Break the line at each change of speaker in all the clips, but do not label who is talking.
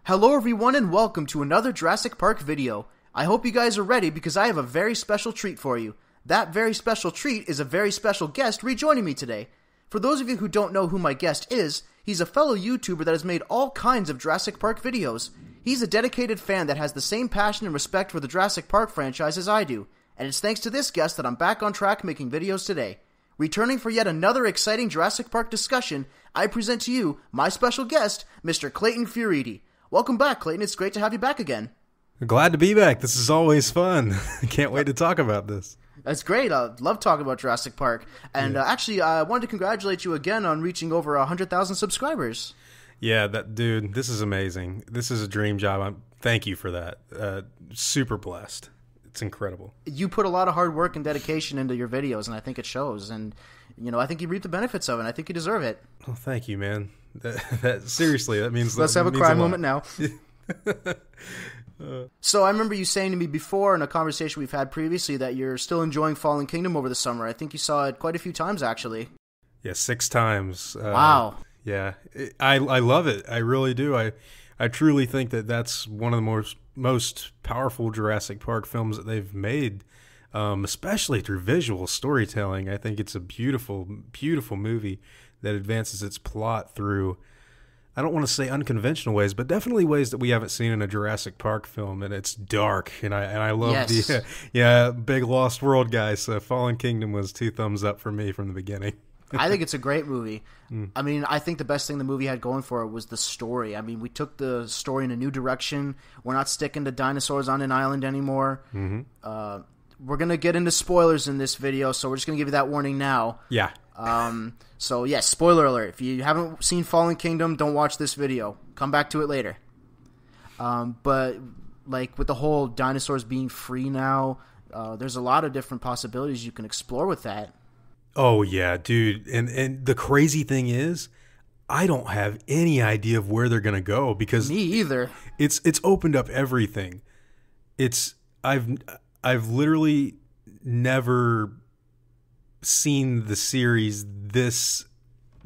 Hello everyone and welcome to another Jurassic Park video. I hope you guys are ready because I have a very special treat for you. That very special treat is a very special guest rejoining me today. For those of you who don't know who my guest is, he's a fellow YouTuber that has made all kinds of Jurassic Park videos. He's a dedicated fan that has the same passion and respect for the Jurassic Park franchise as I do, and it's thanks to this guest that I'm back on track making videos today. Returning for yet another exciting Jurassic Park discussion, I present to you my special guest, Mr. Klayton Fioriti. Welcome back, Klayton. It's great to have you back again.
Glad to be back. This is always fun. Can't wait to talk about this.
That's great. I love talking about Jurassic Park. And actually, I wanted to congratulate you again on reaching over 100,000 subscribers.
Yeah, dude, this is amazing. This is a dream job. Thank you for that. Super blessed. It's incredible. You
put a lot of hard work and dedication into your videos, and I think it shows. And, I think you reap the benefits of it, and I think you deserve it.
Oh, thank you, man. Seriously, that means...
Let's have a cry moment now. So I remember you saying to me before in a conversation we've had previously that you're still enjoying Fallen Kingdom over the summer. I think you saw it quite a few times, actually.
Yeah, 6 times.
Wow.
Yeah, I love it. I really do. I truly think that that's one of the most powerful Jurassic Park films that they've made, especially through visual storytelling. I think it's a beautiful, beautiful movie that advances its plot through, I don't want to say unconventional ways, but definitely ways that we haven't seen in a Jurassic Park film. And it's dark, and I love the big Lost World guy. So Fallen Kingdom was 2 thumbs up for me from the beginning.
I think it's a great movie. I mean, I think the best thing the movie had going for it was the story. I mean, we took the story in a new direction. We're not sticking to dinosaurs on an island anymore. Mm-hmm. We're going to get into spoilers in this video, so we're just going to give you that warning now.
Yeah.
So, yes, spoiler alert. If you haven't seen Fallen Kingdom, don't watch this video. Come back to it later. But, like, with the whole dinosaurs being free now, there's a lot of different possibilities you can explore with that.
Oh, yeah, dude. And the crazy thing is, I don't have any idea of where they're going to go because...
Me either.
It's opened up everything. I've literally never seen the series this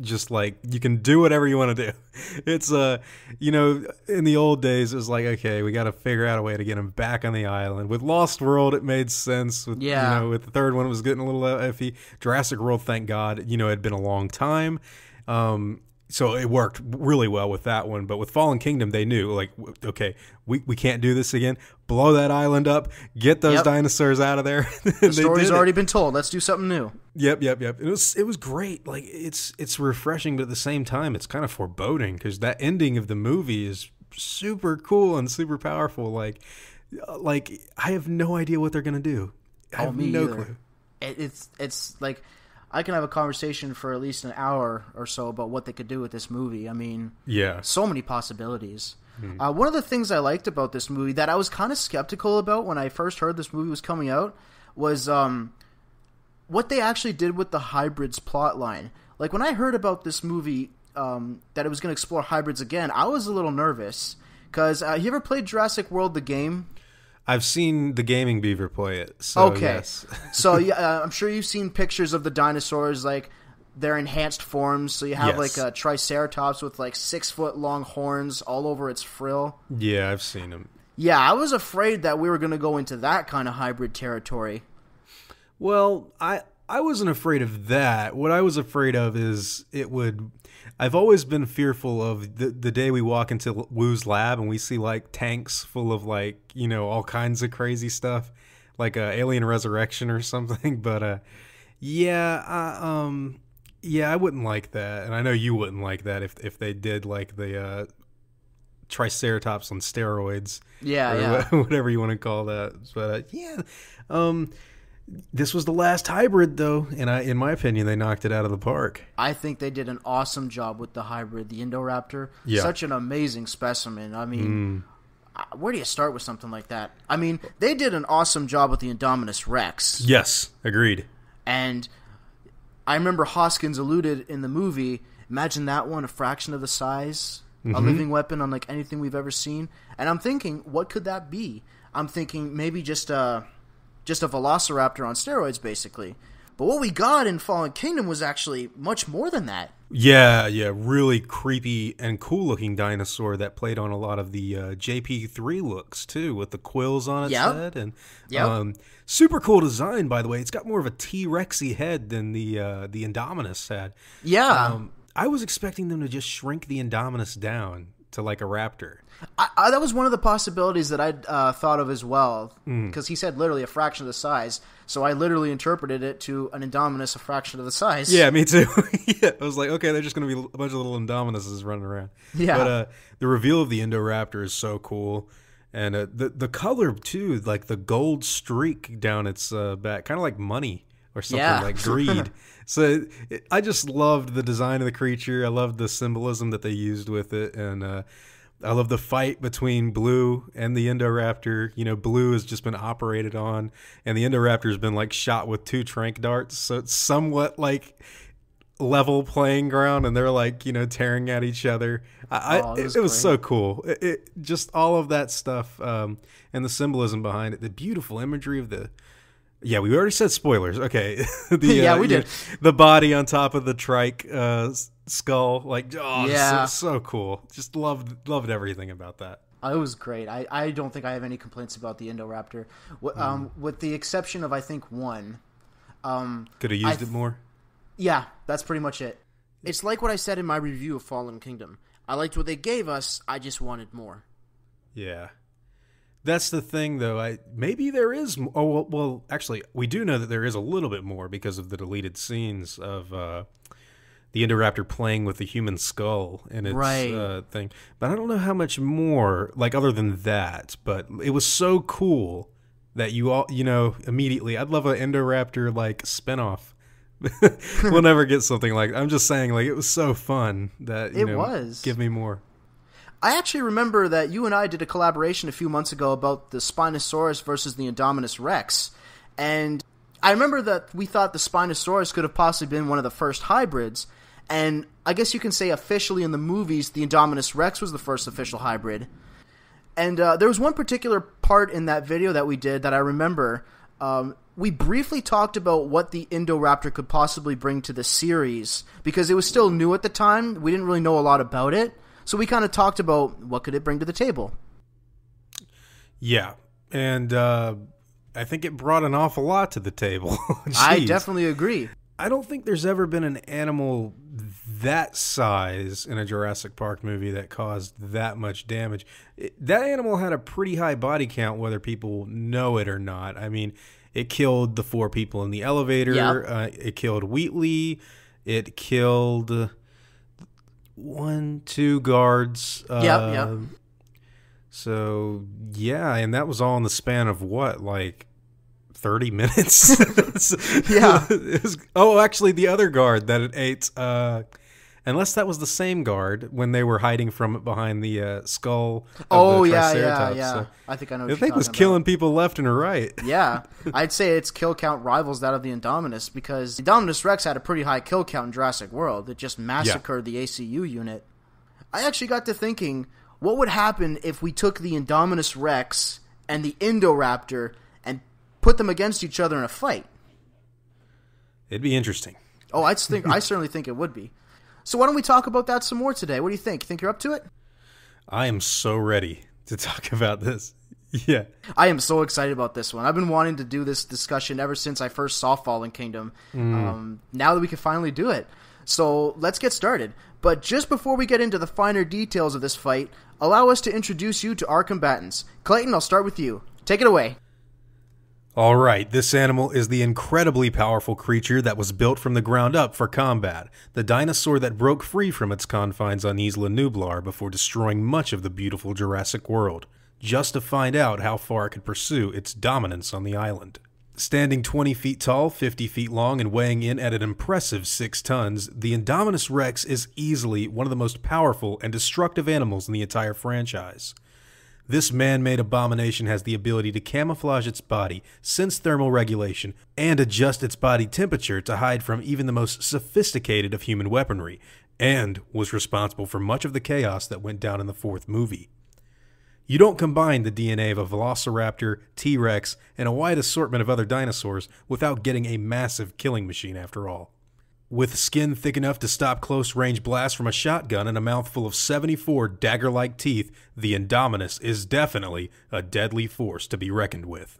just like you can do whatever you want to do. It's in the old days it was like, okay, we got to figure out a way to get him back on the island. With Lost World it made sense. With with the third one it was getting a little iffy. Jurassic World, thank God, it had been a long time. So it worked really well with that one. But with Fallen Kingdom, they knew, like, okay, we can't do this again. Blow that island up. Get those dinosaurs out of there.
The story's already been told. Let's do something new.
Yep. It was great. Like, it's refreshing, but at the same time, it's kind of foreboding because that ending of the movie is super cool and super powerful. Like I have no idea what they're going to do. I have no clue.
It's like... I can have a conversation for at least an hour or so about what they could do with this movie. I mean, so many possibilities. One of the things I liked about this movie that I was kind of skeptical about when I first heard this movie was coming out was what they actually did with the hybrids plot line. Like, when I heard about this movie, that it was going to explore hybrids again, I was a little nervous. Because, you ever played Jurassic World, the game?
I've seen the Gaming Beaver play it. So
okay.
Yes.
So yeah, I'm sure you've seen pictures of the dinosaurs, like their enhanced forms. So you have like a Triceratops with like 6-foot long horns all over its frill.
Yeah, I've seen them. Yeah,
I was afraid that we were going to go into that kind of hybrid territory.
Well, I wasn't afraid of that. What I was afraid of is I've always been fearful of the day we walk into Wu's lab and we see like tanks full of like, all kinds of crazy stuff, like Alien Resurrection or something. But I wouldn't like that. And I know you wouldn't like that if they did like the Triceratops on steroids.
Yeah.
Whatever you want to call that. But this was the last hybrid, though, and in my opinion, they knocked it out of the park.
I think they did an awesome job with the hybrid, the Indoraptor.
Yeah.
Such an amazing specimen. I mean, where do you start with something like that? I mean, they did an awesome job with the Indominus Rex.
Yes, agreed.
And I remember Hoskins alluded in the movie, imagine that one, a fraction of the size, a living weapon unlike anything we've ever seen. And I'm thinking, what could that be? I'm thinking maybe just a velociraptor on steroids, basically. But what we got in Fallen Kingdom was actually much more than that.
Yeah, really creepy and cool looking dinosaur that played on a lot of the JP3 looks too, with the quills on its head, and super cool design, by the way. It's got more of a T-Rexy head than the Indominus had.
Yeah.
I was expecting them to just shrink the Indominus down to like a raptor.
That was one of the possibilities that I'd thought of as well, because he said literally a fraction of the size, so I literally interpreted it to an Indominus a fraction of the size.
Yeah, me too. Yeah, I was like, okay, they're just going to be a bunch of little Indominuses running around.
Yeah.
But the reveal of the Endo Raptor is so cool, and the color too, like the gold streak down its back, kind of like money or something, like greed. So I just loved the design of the creature. I loved the symbolism that they used with it, and I love the fight between Blue and the Indoraptor. You know, Blue has just been operated on, and the Indoraptor has been like shot with 2 trank darts. So it's somewhat like level playing ground, and they're like, you know, tearing at each other. It was so cool. It just all of that stuff, and the symbolism behind it, the beautiful imagery of the. Yeah, we already said spoilers. Okay,
we did.
The body on top of the trike skull, like, so cool. Just loved everything about that.
It was great. I don't think I have any complaints about the Indoraptor, with the exception of I think one.
Could have used it more.
Yeah, that's pretty much it. It's like what I said in my review of Fallen Kingdom. I liked what they gave us. I just wanted more.
Yeah. That's the thing, though. Maybe there is. Well, actually, we do know that there is a little bit more because of the deleted scenes of the Indoraptor playing with the human skull and its thing. But I don't know how much more, like other than that. But it was so cool that immediately. I'd love an Indoraptor like spinoff. We'll never get something like. I'm just saying, like, it was so fun that it was. Give me more.
I actually remember that you and I did a collaboration a few months ago about the Spinosaurus versus the Indominus Rex. And I remember that we thought the Spinosaurus could have possibly been one of the first hybrids. And I guess you can say officially in the movies, the Indominus Rex was the first official hybrid. And there was one particular part in that video that we did that I remember. We briefly talked about what the Indoraptor could possibly bring to the series, because it was still new at the time. We didn't really know a lot about it. So we kind of talked about what could it bring to the table.
Yeah, and I think it brought an awful lot to the table.
I definitely agree.
I don't think there's ever been an animal that size in a Jurassic Park movie that caused that much damage. That animal had a pretty high body count, whether people know it or not. I mean, it killed the 4 people in the elevator. Yep. It killed Wheatley. It killed 2 guards.
Yep.
So, yeah, and that was all in the span of what, like 30 minutes?
Yeah.
Actually, the other guard that it ate, unless that was the same guard when they were hiding from it behind the skull of the Triceratops.
Yeah.
So
I think I know what
the thing was
about.
killing people left and right.
Yeah. I'd say its kill count rivals that of the Indominus, because the Indominus Rex had a pretty high kill count in Jurassic World. It just massacred the ACU unit. I actually got to thinking, what would happen if we took the Indominus Rex and the Indoraptor and put them against each other in a fight?
It'd be interesting.
Oh, I certainly think it would be. So why don't we talk about that some more today? What do you think? You think you're up to it? I
am so ready to talk about this. Yeah.
I am so excited about this one. I've been wanting to do this discussion ever since I first saw Fallen Kingdom. Now that we can finally do it. So let's get started. But just before we get into the finer details of this fight, allow us to introduce you to our combatants. Klayton, I'll start with you. Take it away.
All right, this animal is the incredibly powerful creature that was built from the ground up for combat, the dinosaur that broke free from its confines on Isla Nublar before destroying much of the beautiful Jurassic world, just to find out how far it could pursue its dominance on the island. Standing 20 feet tall, 50 feet long, and weighing in at an impressive 6 tons, the Indominus Rex is easily one of the most powerful and destructive animals in the entire franchise. This man-made abomination has the ability to camouflage its body, sense thermal regulation, and adjust its body temperature to hide from even the most sophisticated of human weaponry, and was responsible for much of the chaos that went down in the 4th movie. You don't combine the DNA of a Velociraptor, T-Rex, and a wide assortment of other dinosaurs without getting a massive killing machine after all. With skin thick enough to stop close-range blasts from a shotgun and a mouthful of 74 dagger-like teeth, the Indominus is definitely a deadly force to be reckoned with.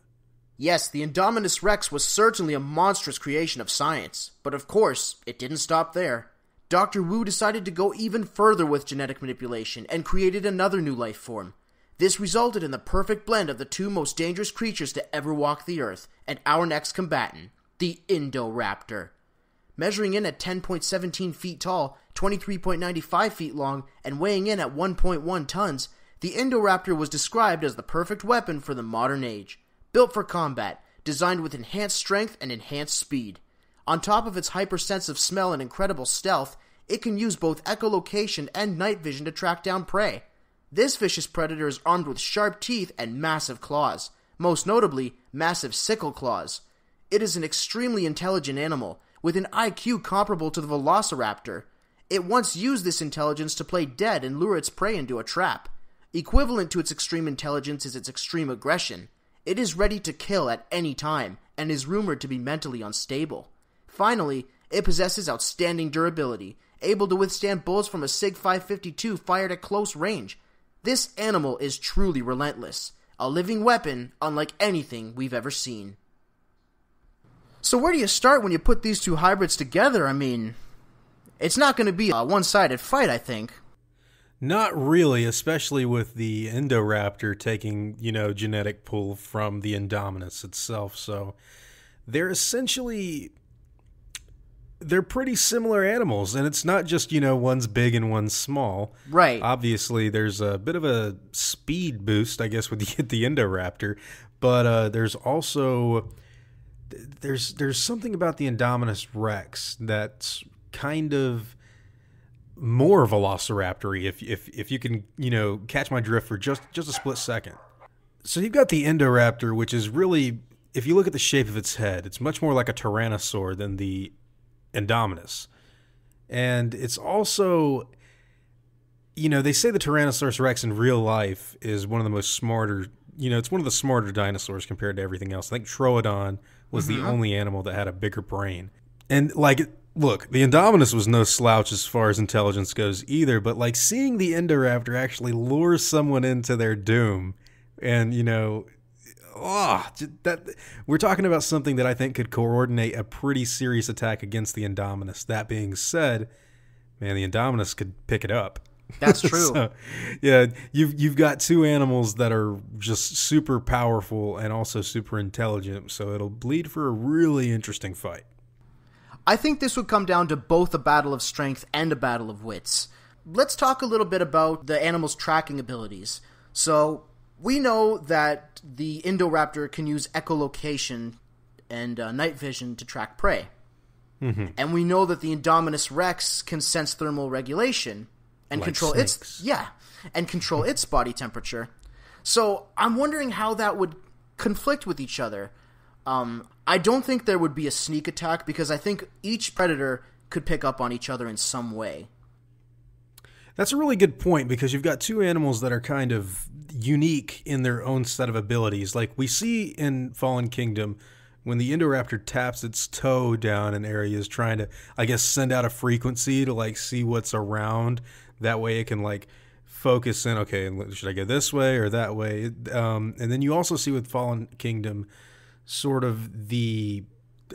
Yes, the Indominus Rex was certainly a monstrous creation of science, but of course, it didn't stop there. Dr. Wu decided to go even further with genetic manipulation and created another new life form. This resulted in the perfect blend of the two most dangerous creatures to ever walk the Earth, and our next combatant, the Endo Raptor. Measuring in at 10.17 feet tall, 23.95 feet long, and weighing in at 1.1 tons, the Indoraptor was described as the perfect weapon for the modern age. Built for combat, designed with enhanced strength and enhanced speed. On top of its hypersensitive smell and incredible stealth, it can use both echolocation and night vision to track down prey. This vicious predator is armed with sharp teeth and massive claws, most notably, massive sickle claws. It is an extremely intelligent animal, with an IQ comparable to the Velociraptor. It once used this intelligence to play dead and lure its prey into a trap. Equivalent to its extreme intelligence is its extreme aggression. It is ready to kill at any time, and is rumored to be mentally unstable. Finally, it possesses outstanding durability, able to withstand bullets from a SIG 552 fired at close range. This animal is truly relentless, a living weapon unlike anything we've ever seen. So where do you start when you put these two hybrids together? I mean, it's not going to be a one-sided fight, I think.
Not really, especially with the Indoraptor taking, genetic pull from the Indominus itself. So they're pretty similar animals, and it's not just, one's big and one's small.
Right.
Obviously, there's a bit of a speed boost, I guess, with the Indoraptor, but there's also... There's something about the Indominus Rex that's kind of more velociraptor-y, if you can, catch my drift for just a split second. So you've got the Indoraptor, which is really, if you look at the shape of its head, it's much more like a tyrannosaur than the Indominus. And it's also, they say the Tyrannosaurus Rex in real life is one of the most smarter, it's one of the smarter dinosaurs compared to everything else. I think Troodon was the only animal that had a bigger brain. And, look, the Indominus was no slouch as far as intelligence goes either, but, seeing the Indoraptor actually lure someone into their doom and, we're talking about something that I think could coordinate a pretty serious attack against the Indominus. That being said, man, the Indominus could pick it up.
That's true.
So, yeah, you've got two animals that are just super powerful and also super intelligent, so it'll bleed for a really interesting fight.
I think this would come down to both a battle of strength and a battle of wits. Let's talk a little bit about the animal's tracking abilities. So, we know that the Indoraptor can use echolocation and night vision to track prey. Mm-hmm. And we know that the Indominus Rex can sense thermal regulation and control its body temperature. So I'm wondering how that would conflict with each other. I don't think there would be a sneak attack because I think each predator could pick up on each other in some way.
That's a really good point because you've got two animals that are kind of unique in their own set of abilities. Like we see in Fallen Kingdom when the Indoraptor taps its toe down in areas trying to, I guess, send out a frequency to see what's around. That way it can focus in, okay, should I go this way or that way? And then you also see with Fallen Kingdom sort of the,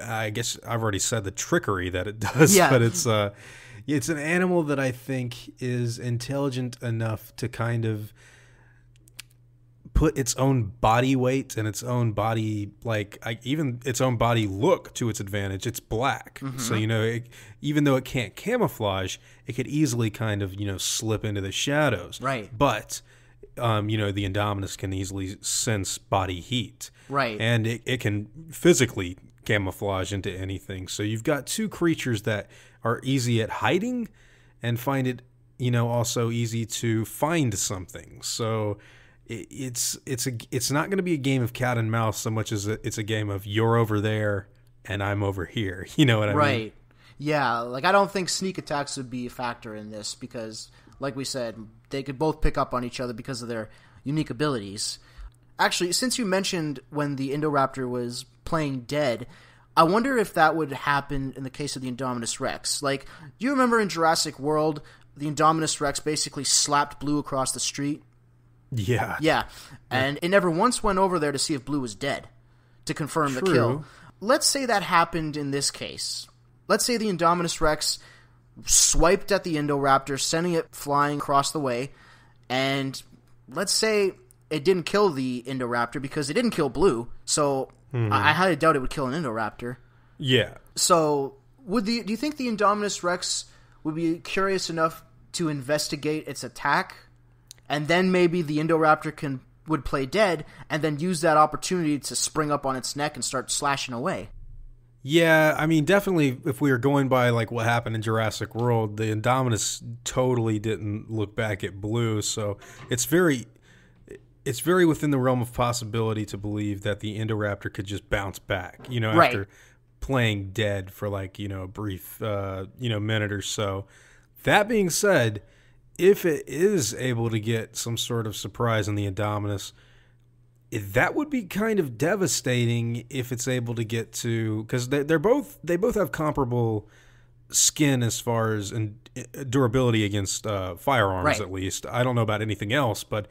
I guess I've already said the trickery that it does, but it's an animal that I think is intelligent enough to kind of put its own body weight and its own body, even its own body look to its advantage. It's black. Mm-hmm. So, even though it can't camouflage, it could easily kind of, slip into the shadows.
Right.
But, the Indominus can easily sense body heat.
Right.
And it can physically camouflage into anything. So you've got two creatures that are easy at hiding and find it, also easy to find something. So it's not going to be a game of cat and mouse so much as it's a game of you're over there and I'm over here. You know what I mean?
Right. Yeah. I don't think sneak attacks would be a factor in this because, like we said, they could both pick up on each other because of their unique abilities. Actually, since you mentioned when the Indoraptor was playing dead, I wonder if that would happen in the case of the Indominus Rex. Like, do you remember in Jurassic World, the Indominus Rex basically slapped Blue across the street?
Yeah.
Yeah. And it never once went over there to see if Blue was dead, to confirm the kill. Let's say that happened in this case. Let's say the Indominus Rex swiped at the Indoraptor, sending it flying across the way, and let's say it didn't kill the Indoraptor because it didn't kill Blue, so I highly doubt it would kill an Indoraptor.
Yeah.
So, do you think the Indominus Rex would be curious enough to investigate its attack, and then maybe the Indoraptor would play dead, and then use that opportunity to spring up on its neck and start slashing away?
Yeah, I mean, definitely if we were going by like what happened in Jurassic World, the Indominus totally didn't look back at Blue, so it's very within the realm of possibility to believe that the Indoraptor could just bounce back, after playing dead for like, a brief, minute or so. That being said, if it is able to get some sort of surprise in the Indominus, that would be kind of devastating if it's able to get to, because they both have comparable skin as far as durability against firearms, at least. I don't know about anything else, but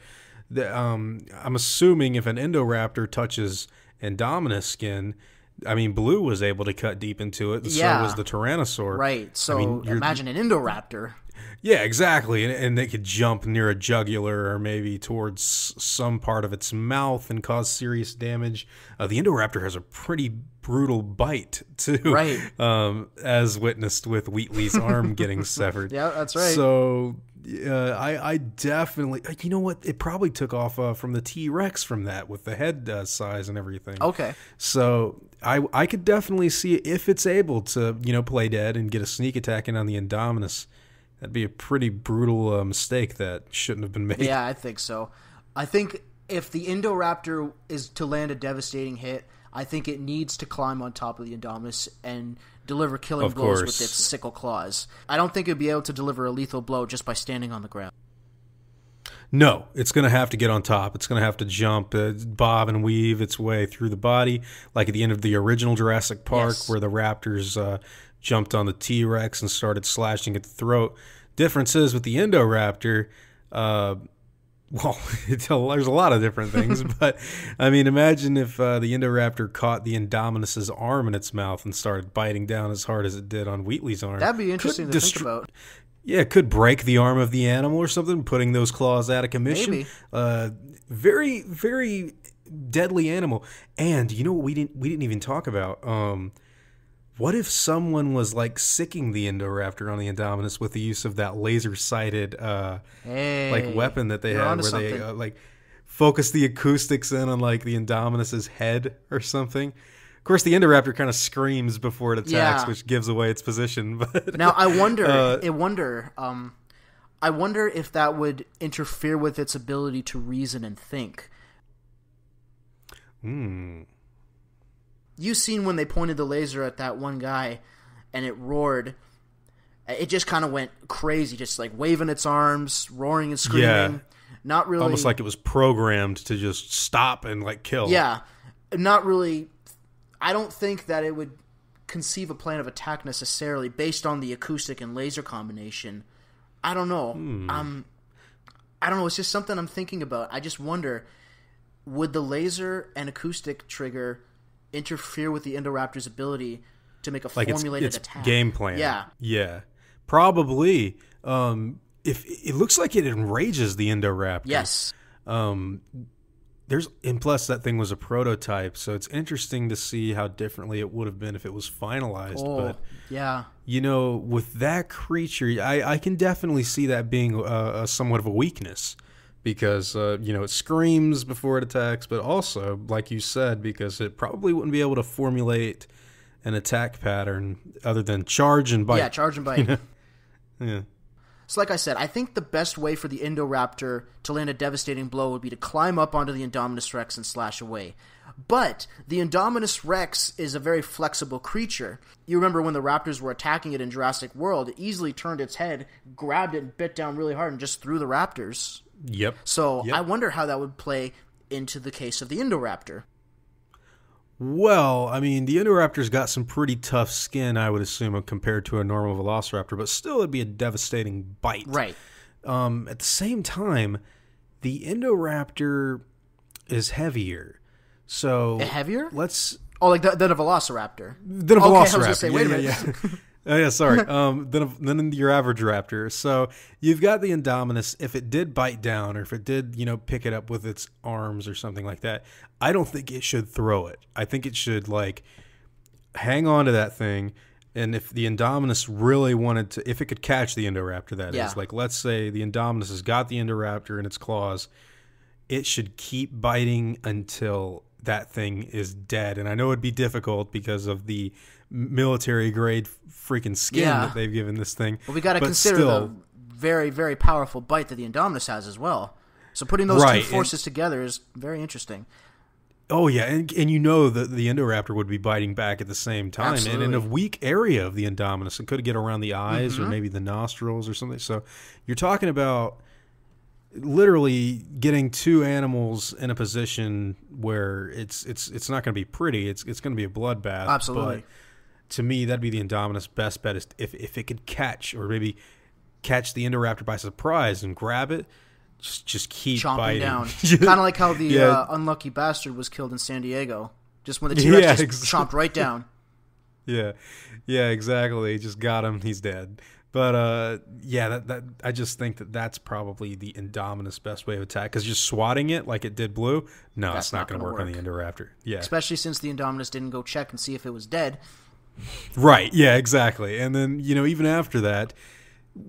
I'm assuming if an Indoraptor touches Indominus skin, I mean, Blue was able to cut deep into it, and so was the Tyrannosaur.
Right, so imagine an Indoraptor.
Yeah, exactly, and they could jump near a jugular or maybe towards some part of its mouth and cause serious damage. The Indoraptor has a pretty brutal bite, too. Right. As witnessed with Wheatley's arm getting severed.
Yeah, that's right.
So... I definitely, you know what? It probably took off from the T-Rex from that with the head size and everything.
Okay.
So I could definitely see if it's able to, play dead and get a sneak attack in on the Indominus. That'd be a pretty brutal mistake that shouldn't have been made.
Yeah, I think so. I think if the Indoraptor is to land a devastating hit, I think it needs to climb on top of the Indominus and deliver killing blows with its sickle claws. I don't think it'd be able to deliver a lethal blow just by standing on the ground.
No, it's going to have to get on top. It's going to have to jump, bob and weave its way through the body, like at the end of the original Jurassic Park, where the raptors jumped on the T-Rex and started slashing at the throat. Difference is with the Indoraptor, well, there's a lot of different things, but I mean, imagine if the Indoraptor caught the Indominus's arm in its mouth and started biting down as hard as it did on Wheatley's arm.
That'd be interesting to think about.
Yeah, it could break the arm of the animal or something, putting those claws out of commission.
Maybe.
Very, very deadly animal. And you know what we didn't even talk about? What if someone was like sicking the Indoraptor on the Indominus with the use of that laser-sighted like weapon that they had, where they like focus the acoustics in on like the Indominus's head or something? Of course, the Indoraptor kind of screams before it attacks, which gives away its position. But
now I wonder, I wonder if that would interfere with its ability to reason and think. You seen when they pointed the laser at that one guy and it roared, it just kind of went crazy, just like waving its arms, roaring and screaming.
Yeah.
Not really.
Almost like it was programmed to just stop and like kill.
Yeah. Not really. I don't think that it would conceive a plan of attack necessarily based on the acoustic and laser combination. I don't know. I don't know. It's just something I'm thinking about. I just wonder, would the laser and acoustic trigger interfere with the Indoraptor's ability to make a formulated attack?
Game plan.
Yeah.
Probably. If it looks like it enrages the Indoraptor.
Yes.
And plus that thing was a prototype, so it's interesting to see how differently it would have been if it was finalized. But
yeah,
with that creature, I can definitely see that being somewhat of a weakness. Because, it screams before it attacks, but also, like you said, because it probably wouldn't be able to formulate an attack pattern other than charge and bite.
Yeah, charge and bite.
Yeah.
So like I said, I think the best way for the Indoraptor to land a devastating blow would be to climb up onto the Indominus Rex and slash away. But the Indominus Rex is a very flexible creature. You remember when the raptors were attacking it in Jurassic World, it easily turned its head, grabbed it, and bit down really hard and just threw the raptors.
Yep.
So I wonder how that would play into the case of the Indoraptor.
Well, I mean, the Indoraptor's got some pretty tough skin, I would assume, compared to a normal Velociraptor, but still it'd be a devastating bite.
Right.
At the same time, the Indoraptor is heavier. So
heavier?
Let's...
Oh, like than a Velociraptor.
Than a Velociraptor.
Okay, I was going to say, wait a minute.
Yeah. Oh, yeah, sorry. Then your average raptor. So you've got the Indominus. If it did bite down, or if it did, pick it up with its arms or something like that, I don't think it should throw it. I think it should, hang on to that thing. And if the Indominus really wanted to, if it could catch the Indoraptor, that is, let's say the Indominus has got the Indoraptor in its claws, it should keep biting until that thing is dead. And I know it'd be difficult because of the military grade freaking skin that they've given this thing.
Well, we got to consider the very, very powerful bite that the Indominus has as well. So putting those two forces together is very interesting.
Oh, yeah, and the Indoraptor would be biting back at the same time.
Absolutely.
And in a weak area of the Indominus, it could get around the eyes or maybe the nostrils or something. So you're talking about literally getting two animals in a position where it's not going to be pretty. It's going to be a bloodbath.
Absolutely.
But to me, that'd be the Indominus' best bet is if it could catch or maybe catch the Indoraptor by surprise and grab it, just keep
chomping
biting
down. Kind of like how the unlucky bastard was killed in San Diego. Just when the T-Rex chomped right down.
Yeah, exactly. Just got him. He's dead. But that I just think that's probably the Indominus' best way of attack, because just swatting it like it did Blue, it's not going to work on the Indoraptor. Yeah,
especially since the Indominus didn't go check and see if it was dead.
Right. Yeah. Exactly. And then even after that,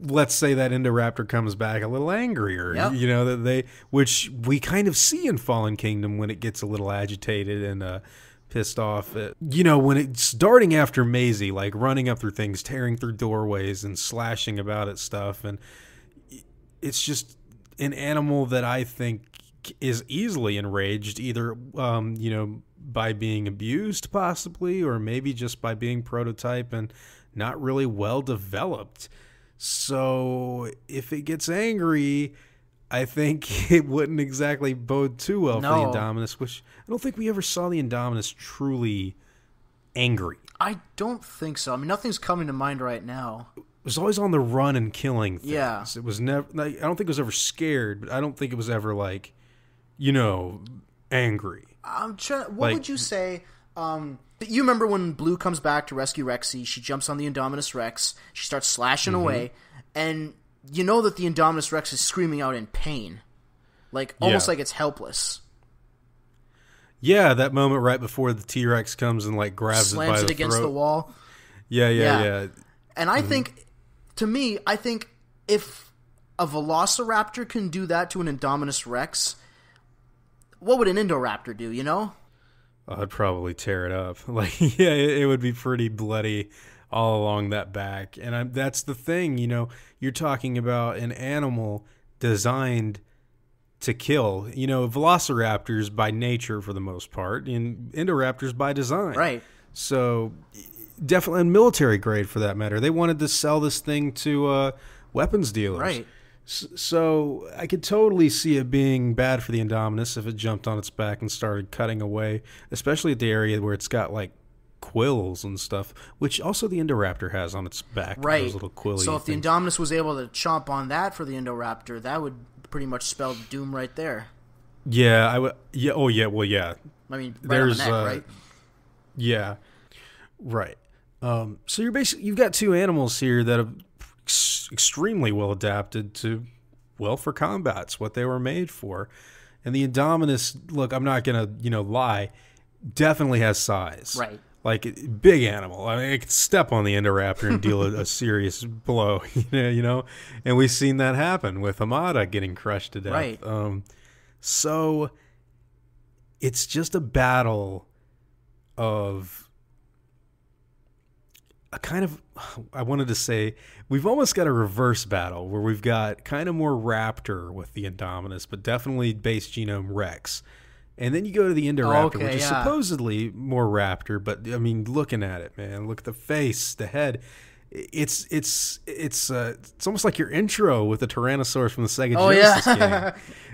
let's say that Indoraptor comes back a little angrier. Yep. Which we kind of see in Fallen Kingdom when it gets a little agitated and pissed off. When it's darting after Maisie, like running up through things, tearing through doorways and slashing about at stuff. And it's just an animal that I think is easily enraged, either, by being abused possibly, or maybe just by being prototype and not really well developed. So if it gets angry, I think it wouldn't exactly bode too well for the Indominus, which I don't think we ever saw the Indominus truly angry.
I don't think so. I mean, nothing's coming to mind right now.
It was always on the run and killing things.
Yeah.
It was never, I don't think it was ever scared, but I don't think it was ever angry.
I'm trying. What would you say? You remember when Blue comes back to rescue Rexy? She jumps on the Indominus Rex. She starts slashing away, and you know that the Indominus Rex is screaming out in pain, almost like it's helpless.
Yeah, that moment right before the T-Rex comes and grabs it by the throat.
Slams it against the wall.
Yeah.
And I think, to me, if a Velociraptor can do that to an Indominus Rex, what would an Indoraptor do,
I'd probably tear it up. It would be pretty bloody all along that back. And that's the thing, you're talking about an animal designed to kill. Velociraptors by nature for the most part, and Indoraptors by design.
Right.
So definitely, and military grade for that matter. They wanted to sell this thing to weapons dealers.
Right.
So I could totally see it being bad for the Indominus if it jumped on its back and started cutting away, especially at the area where it's got quills and stuff, which also the Indoraptor has on its back.
Right.
Those little quilly
So if
things.
the Indominus was able to chomp on that for the Indoraptor, that would pretty much spell doom right there.
Yeah, I would. Yeah. Oh, yeah. Well, yeah.
I mean, right on the neck, right?
Yeah. Right. So you've got two animals here that have extremely well adapted to, for combat. It's what they were made for. And the Indominus, look, I'm not gonna lie, definitely has size.
Right.
Big animal. I mean, it could step on the Indoraptor and deal a serious blow. And we've seen that happen with Hamada getting crushed to death.
Right.
So it's just a battle of a kind of, I wanted to say, we've almost got a reverse battle where we've got kind of more Raptor with the Indominus, but definitely base genome Rex. And then you go to the Indoraptor, which is supposedly more Raptor, but I mean, looking at it, man, look at the face, the head. It's almost like your intro with the Tyrannosaurus from the Sega Genesis game,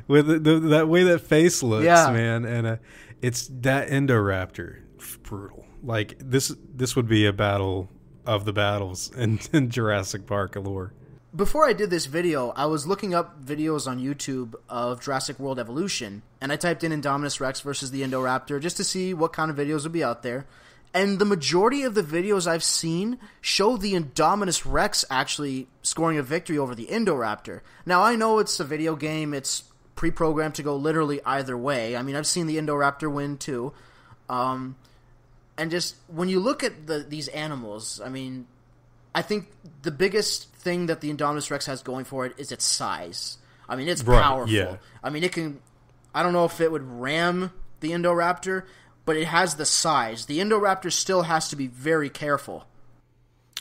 with that way that face looks, man. And it's that Indoraptor. brutal. Like this would be a battle of the battles in Jurassic Park lore.
Before I did this video, I was looking up videos on YouTube of Jurassic World Evolution, and I typed in Indominus Rex versus the Endo Raptor just to see what kind of videos would be out there. And the majority of the videos I've seen show the Indominus Rex actually scoring a victory over the Endo Raptor. Now, I know it's a video game, it's pre-programmed to go literally either way. I mean, I've seen the Endo Raptor win too. And just, when you look at these animals, I mean, I think the biggest thing that the Indominus Rex has going for it is its size. I mean, it's powerful. Yeah. I mean, it can... I don't know if it would ram the Indoraptor, but it has the size. The Indoraptor still has to be very careful.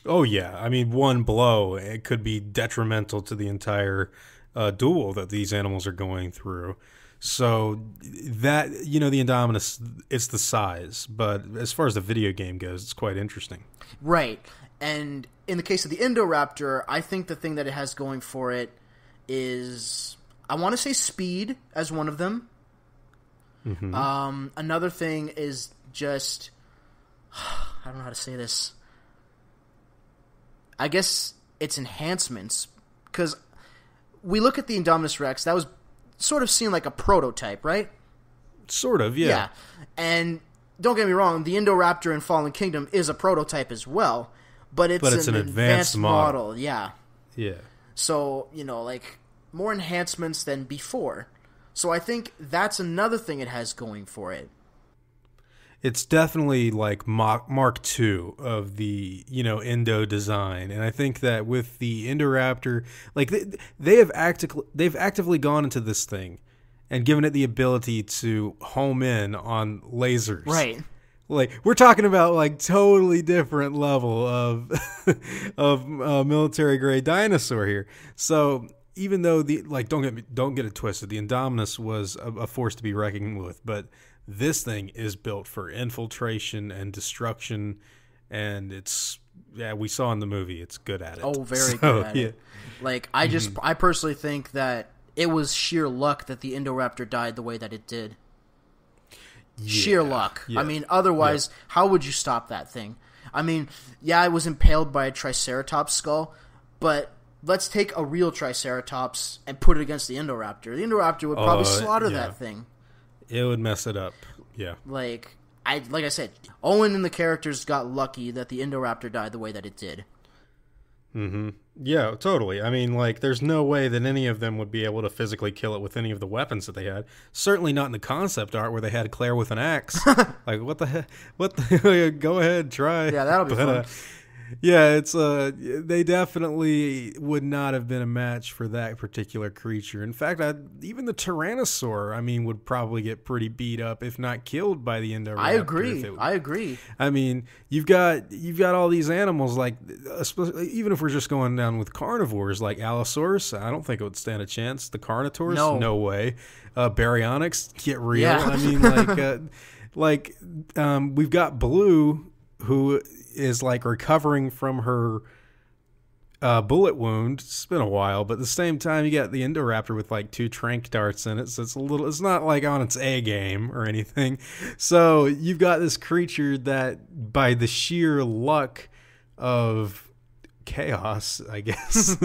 Oh, yeah. I mean, one blow, it could be detrimental to the entire duel that these animals are going through. So that, the Indominus, it's the size. But as far as the video game goes, it's quite interesting.
Right. And in the case of the Indoraptor, I think the thing that it has going for it is, I want to say speed as one of them. Mm-hmm. Another thing is just, I don't know how to say this. I guess it's enhancements, because we look at the Indominus Rex, that was sort of seen like a prototype, right?
Sort of, yeah.
Yeah. And don't get me wrong, the Indoraptor in Fallen Kingdom is a prototype as well. But it's an advanced model. Yeah.
Yeah.
So, like, more enhancements than before. So I think that's another thing it has going for it.
It's definitely like Mark II of the, Endo design. And I think that with the Indoraptor, like, they've actively gone into this thing and given it the ability to home in on lasers.
Right.
Like, we're talking about, like, totally different level of military grade dinosaur here. So even though don't get it twisted, the Indominus was a force to be reckoned with, but this thing is built for infiltration and destruction, and we saw in the movie it's good at it.
Oh, very good at it. Like, I personally think that it was sheer luck that the Indoraptor died the way that it did. Yeah, sheer luck. Yeah. I mean, otherwise, how would you stop that thing? I mean, yeah, it was impaled by a Triceratops skull, but let's take a real Triceratops and put it against the Indoraptor. The Indoraptor would probably slaughter that thing.
It would mess it up. Yeah.
Like I said, Owen and the characters got lucky that the Indoraptor died the way that it did.
Mm-hmm. Yeah, totally. I mean, like, there's no way that any of them would be able to physically kill it with any of the weapons that they had. Certainly not in the concept art where they had Claire with an axe. Like, what the heck? Go ahead, try.
Yeah, that'll be fun.
Yeah, it's they definitely would not have been a match for that particular creature. In fact, even the Tyrannosaur, I mean, would probably get pretty beat up, if not killed, by the Endo Raptor.
I agree.
I mean, you've got all these animals, like, even if we're just going down with carnivores, like Allosaurus, I don't think it would stand a chance. The Carnotaurs, no way. Baryonyx, get real. Yeah. I mean, we've got Blue, who is like recovering from her bullet wound. It's been a while, but at the same time, you got the Indoraptor with like 2 trank darts in it, so it's not like on its A game or anything. So you've got this creature that, by the sheer luck of chaos, I guess,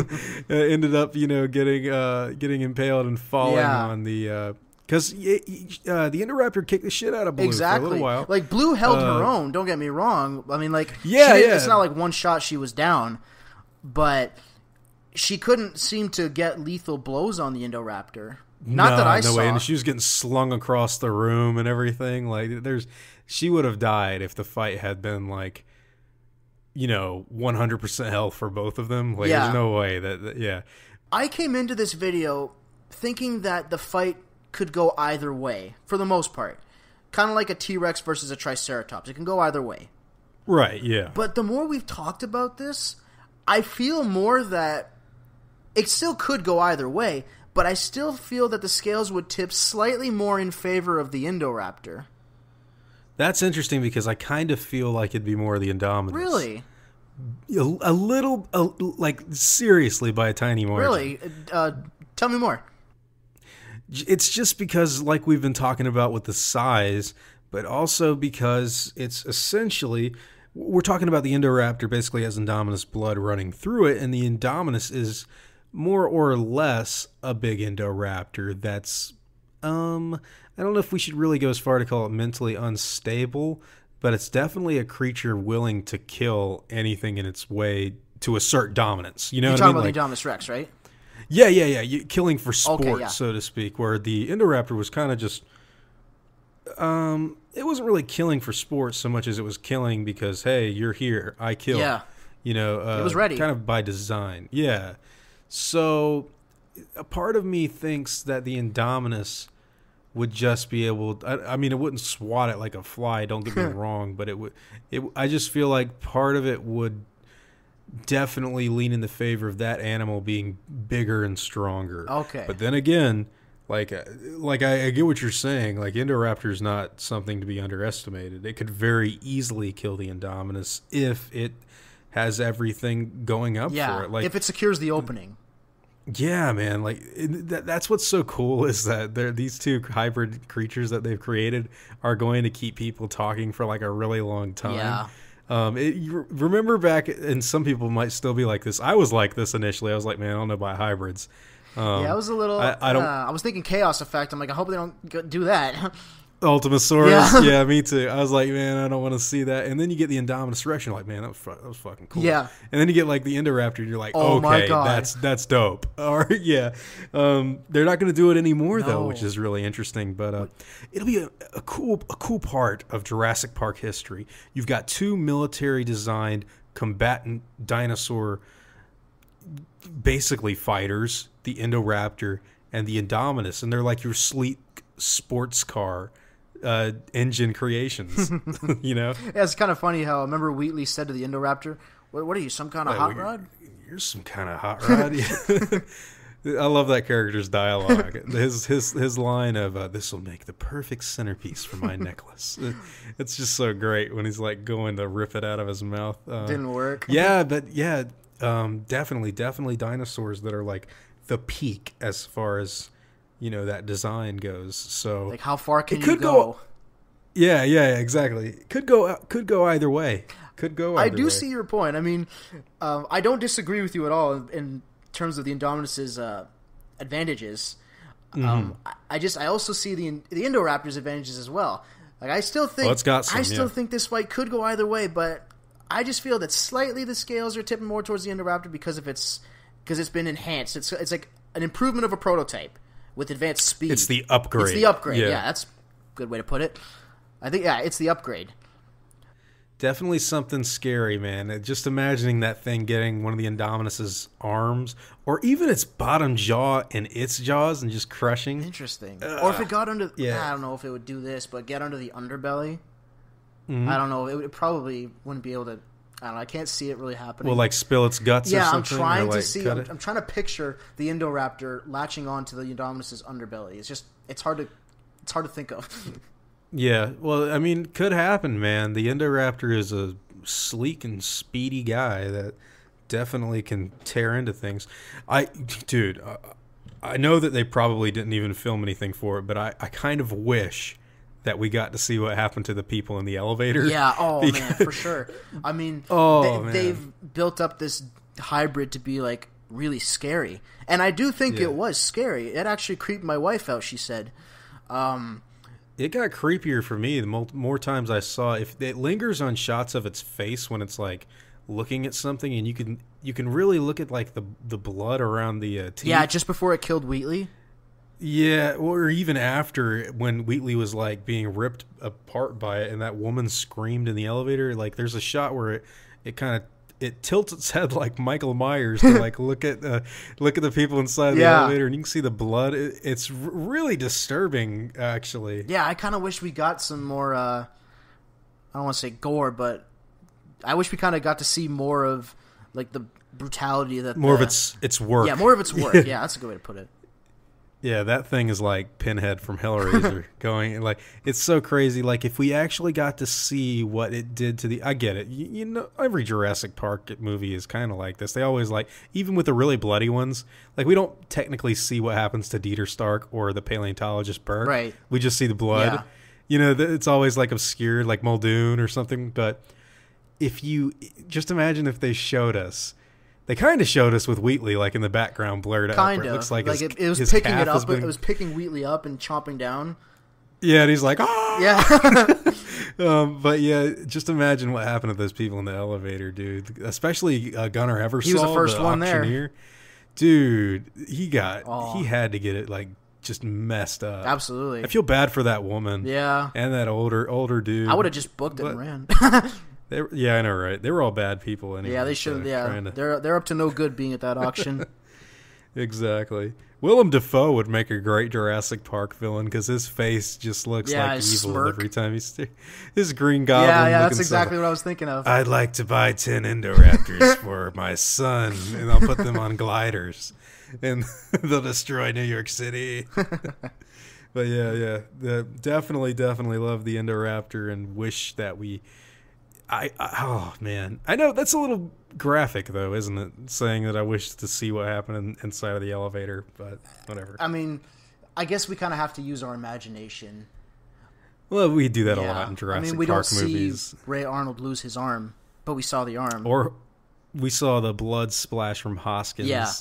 ended up getting impaled and falling on the. Because the Indoraptor kicked the shit out of Blue for a little while.
Like, Blue held her own, don't get me wrong. I mean, like, it's not like one shot she was down, but she couldn't seem to get lethal blows on the Indoraptor. Not that I saw. No way.
And she was getting slung across the room and everything. Like, she would have died if the fight had been, like, 100% health for both of them. Like, there's no way that.
I came into this video thinking that the fight could go either way, for the most part. Kind of like a T-Rex versus a Triceratops. It can go either way.
Right, yeah.
But the more we've talked about this, I feel more that it still could go either way, but I still feel that the scales would tip slightly more in favor of the Indoraptor.
That's interesting, because I kind of feel like it'd be more of the Indominus.
Really?
A little, like, seriously, by a tiny margin.
Really? Tell me more.
It's just because, like we've been talking about with the size, but also because it's essentially, we're talking about the Indoraptor basically has Indominus blood running through it, and the Indominus is more or less a big Indoraptor that's, I don't know if we should really go as far to call it mentally unstable, but it's definitely a creature willing to kill anything in its way to assert dominance. You know
You're
what
talking
I mean?
about the Indominus Rex, right?
Yeah. Killing for sport,
Okay, yeah.
so to speak, where the Indoraptor was kind of just, it wasn't really killing for sport so much as it was killing because, hey, you're here, I kill.
Yeah.
You know,
it was ready.
Kind of by design. Yeah. So a part of me thinks that the Indominus would just be able, I mean, it wouldn't swat it like a fly, don't get me wrong, but I just feel like part of it would definitely lean in the favor of that animal being bigger and stronger.
Okay.
But then again, like I get what you're saying. Like, Indoraptor is not something to be underestimated. It could very easily kill the Indominus if it has everything going up for it. Like,
if it secures the opening.
Yeah, man. Like, that's what's so cool is that these two hybrid creatures that they've created are going to keep people talking for like a really long time.
Yeah.
You remember back, and some people might still be like this. I was like this initially. I was like, man, I don't know about hybrids.
I was a little. I was thinking Chaos Effect. I'm like, I hope they don't do that.
Ultimasaurus, yeah, me too. I was like, man, I don't want to see that. And then you get the Indominus Rex, you're like, man, that was fucking cool.
Yeah.
And then you get like the Indoraptor, and you're like,
oh
okay,
my God.
that's dope. Or yeah, they're not going to do it anymore though, which is really interesting. But it'll be a cool part of Jurassic Park history. You've got two military designed combatant dinosaur, basically fighters, the Indoraptor and the Indominus, and they're like your sleek sports car engine creations. You know?
Yeah, it's kind of funny how, remember Wheatley said to the Indoraptor, what are you, some kind of hot rod?
You're some kind of hot rod. I love that character's dialogue. His line of this will make the perfect centerpiece for my necklace. It's just so great when he's like going to rip it out of his mouth.
Didn't work.
Yeah, but yeah, definitely dinosaurs that are like the peak as far as, you know, that design goes. So
like, how far can you go?
Yeah, exactly. Could go either way. I
do see your point. I mean, I don't disagree with you at all in terms of the Indominus's advantages. I also see the Indoraptor's advantages as well. Like, I still think think this fight could go either way, but I just feel that slightly the scales are tipping more towards the Indoraptor because it's been enhanced. It's like an improvement of a prototype with advanced speed.
It's the upgrade.
Yeah, that's a good way to put it. I think, it's the upgrade.
Definitely something scary, man. Just imagining that thing getting one of the Indominus's arms, or even its bottom jaw in its jaws and just crushing.
Interesting. Or if it got under, I don't know if it would do this, but get under the underbelly. Mm-hmm. I don't know. It probably wouldn't be able to. I don't know. I can't see it really happening.
Well, like spill its guts or something?
I'm trying to
like
see. I'm trying to picture the Indoraptor latching onto the Indominus's underbelly. It's hard to think of.
Yeah, well, I mean, could happen, man. The Indoraptor is a sleek and speedy guy that definitely can tear into things. I know that they probably didn't even film anything for it, but I kind of wish that we got to see what happened to the people in the elevator.
Yeah, man, for sure. I mean, they've built up this hybrid to be, like, really scary. And I do think it was scary. It actually creeped my wife out, she said.
It got creepier for me the more times I saw. If it lingers on shots of its face when it's like looking at something, and you can really look at like the blood around the teeth.
Yeah, just before it killed Wheatley.
Yeah, or even after, when Wheatley was like being ripped apart by it, and that woman screamed in the elevator. Like, there's a shot where it tilts its head like Michael Myers to like look at the people inside the elevator, and you can see the blood. It's really disturbing, actually.
Yeah, I kind of wish we got some more. I don't want to say gore, but I wish we kind of got to see more of like the brutality that
of its work.
Yeah, more of its work. Yeah, that's a good way to put it.
Yeah, that thing is like Pinhead from Hellraiser going, like, it's so crazy. Like, if we actually got to see what it did to I get it. You know, every Jurassic Park movie is kind of like this. They always, like, even with the really bloody ones, like, we don't technically see what happens to Dieter Stark or the paleontologist Burke.
Right.
We just see the blood.
Yeah.
it's always like obscured, like Muldoon or something. But if you just imagine if they showed us. They kind of showed us with Wheatley, like in the background, blurred out.
Kind of.
It looks like
it was picking it up. It was picking Wheatley up and chomping down.
Yeah, and he's like, ah!
Yeah.
But yeah, just imagine what happened to those people in the elevator, dude. Especially Gunnar Eversole.
He was the first one there.
Dude, he had to get it, like, just messed up.
Absolutely.
I feel bad for that woman.
Yeah.
And that older dude.
I would have just booked it and ran.
Yeah, I know, right? They were all bad people anyway.
Yeah, they should. Yeah, they're up to no good being at that auction.
Exactly. Willem Dafoe would make a great Jurassic Park villain because his face just looks like evil
smirk.
Every time he's his Green Goblin.
Yeah, that's exactly what I was thinking of.
I'd like to buy 10 Indoraptors for my son, and I'll put them on gliders, and they'll destroy New York City. But yeah, definitely love the Indoraptor and wish that we. Oh man, I know that's a little graphic though, isn't it? Saying that I wish to see what happened inside of the elevator, but whatever.
I mean, I guess we kind of have to use our imagination.
Well, we do that a lot in Jurassic
we
Park
don't
movies.
See Ray Arnold lose his arm, but we saw the arm.
Or we saw the blood splash from Hoskins.
Yeah.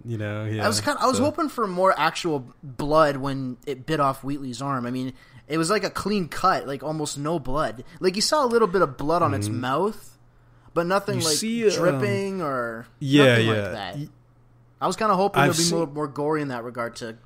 Yeah.
I was hoping for more actual blood when it bit off Wheatley's arm. I mean, it was like a clean cut, like almost no blood. Like you saw a little bit of blood on its mouth, but nothing dripping or nothing like that. I was kind of hoping there'd be more gory in that regard to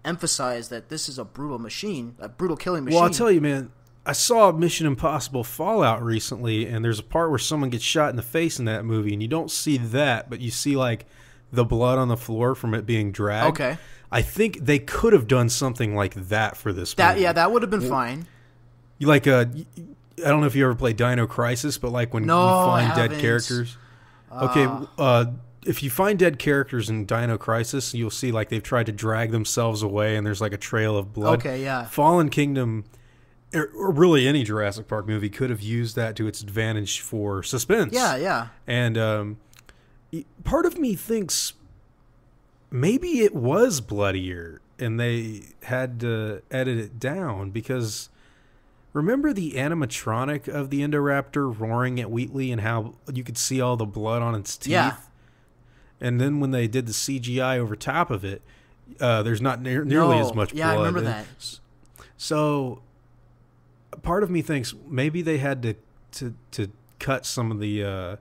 emphasize that this is a brutal machine, a brutal killing machine.
Well, I'll tell you, man, I saw Mission Impossible Fallout recently, and there's a part where someone gets shot in the face in that movie, and you don't see that, but you see like the blood on the floor from it being dragged.
Okay.
I think they could have done something like that for this movie.
Yeah, that would have been fine.
You I don't know if you ever played Dino Crisis, but like when you find dead characters. Okay, if you find dead characters in Dino Crisis, you'll see like they've tried to drag themselves away, and there's like a trail of blood.
Okay, yeah.
Fallen Kingdom, or really any Jurassic Park movie, could have used that to its advantage for suspense.
Yeah.
And part of me thinks maybe it was bloodier and they had to edit it down because remember the animatronic of the Indoraptor roaring at Wheatley and how you could see all the blood on its teeth?
Yeah.
And then when they did the CGI over top of it, there's not nearly as much blood.
Yeah, I remember that.
So part of me thinks maybe they had to cut some of the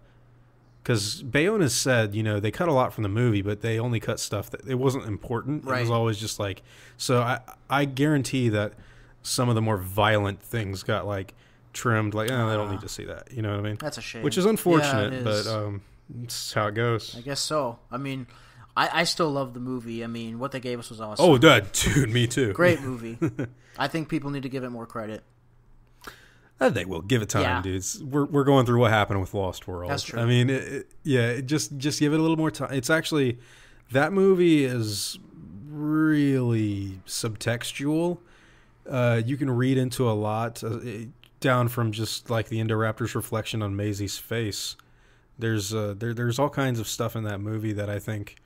because Bayona said, they cut a lot from the movie, but they only cut stuff that it wasn't important. Right. It was always just like, so I guarantee that some of the more violent things got like trimmed. Like, they don't need to see that. You know what I mean?
That's a shame.
Which is unfortunate,
yeah, it is.
but it's how it goes.
I guess so. I mean, I still love the movie. I mean, what they gave us was awesome.
Oh, dude, me too.
Great movie. I think people need to give it more credit.
They will give it time, dudes. We're going through what happened with Lost World.
That's true.
I mean, just give it a little more time. It's actually that movie is really subtextual. You can read into a lot down from just like the Indoraptor's reflection on Maisie's face. There's all kinds of stuff in that movie that I think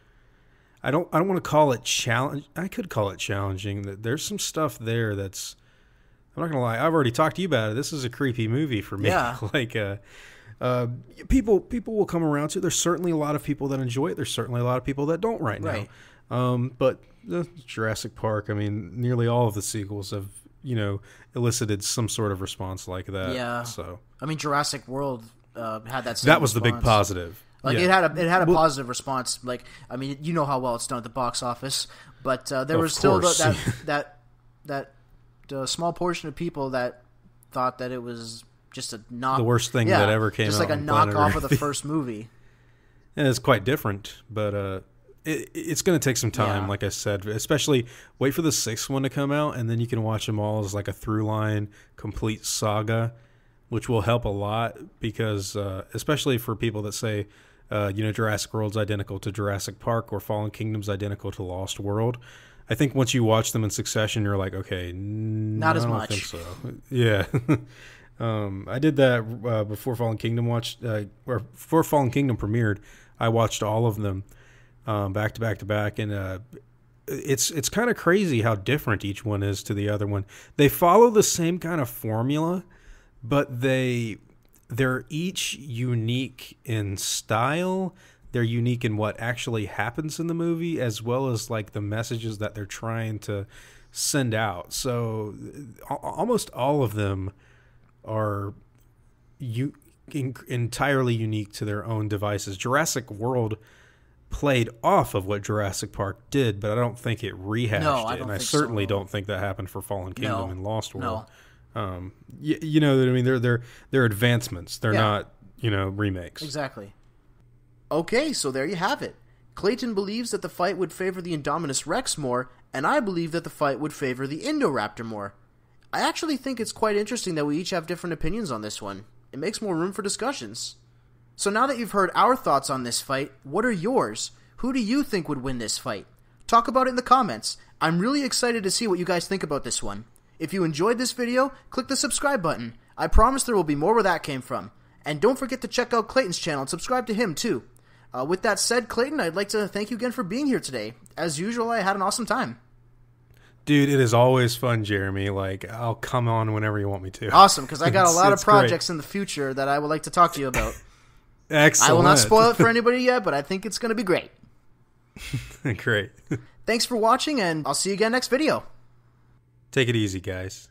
I don't want to call it challenge. I could call it challenging. That there's some stuff there that's. I'm not gonna lie. I've already talked to you about it. This is a creepy movie for me.
Yeah.
Like, people will come around to it. There's certainly a lot of people that enjoy it. There's certainly a lot of people that don't right now. But Jurassic Park. I mean, nearly all of the sequels have elicited some sort of response like that.
Yeah.
So
I mean, Jurassic World had that.
That was
response.
the big positive.
Like it had a positive response. Like I mean, you know how well it's done at the box office, but there was still that small portion of people that thought that it was just a knock.
The worst thing that ever came out.
Just like a knockoff of the first movie.
And it's quite different, but it's going to take some time, like I said. Especially wait for the sixth one to come out, and then you can watch them all as like a through line, complete saga, which will help a lot because especially for people that say, Jurassic World's identical to Jurassic Park or Fallen Kingdom's identical to Lost World. I think once you watch them in succession, you're like, okay,
not as much.
I don't think so. Yeah. I did that before Fallen Kingdom before Fallen Kingdom premiered. I watched all of them back to back to back, and it's kind of crazy how different each one is to the other one. They follow the same kind of formula, but they're each unique in style. They're unique in what actually happens in the movie, as well as like the messages that they're trying to send out. So almost all of them are entirely unique to their own devices. Jurassic World played off of what Jurassic Park did, but I don't think it rehashed it, and I certainly don't think that happened for Fallen Kingdom and Lost World. You know what I mean? They're advancements. They're not, remakes.
Exactly. Okay, so there you have it. Klayton believes that the fight would favor the Indominus Rex more, and I believe that the fight would favor the Indoraptor more. I actually think it's quite interesting that we each have different opinions on this one. It makes more room for discussions. So now that you've heard our thoughts on this fight, what are yours? Who do you think would win this fight? Talk about it in the comments. I'm really excited to see what you guys think about this one. If you enjoyed this video, click the subscribe button. I promise there will be more where that came from. And don't forget to check out Klayton's channel and subscribe to him too. With that said, Klayton, I'd like to thank you again for being here today. As usual, I had an awesome time.
Dude, it is always fun, Jeremy. Like, I'll come on whenever you want me to.
Awesome, because I got a lot of projects in the future that I would like to talk to you about.
Excellent.
I will not spoil it for anybody yet, but I think it's going to be great.
Great.
Thanks for watching, and I'll see you again next video.
Take it easy, guys.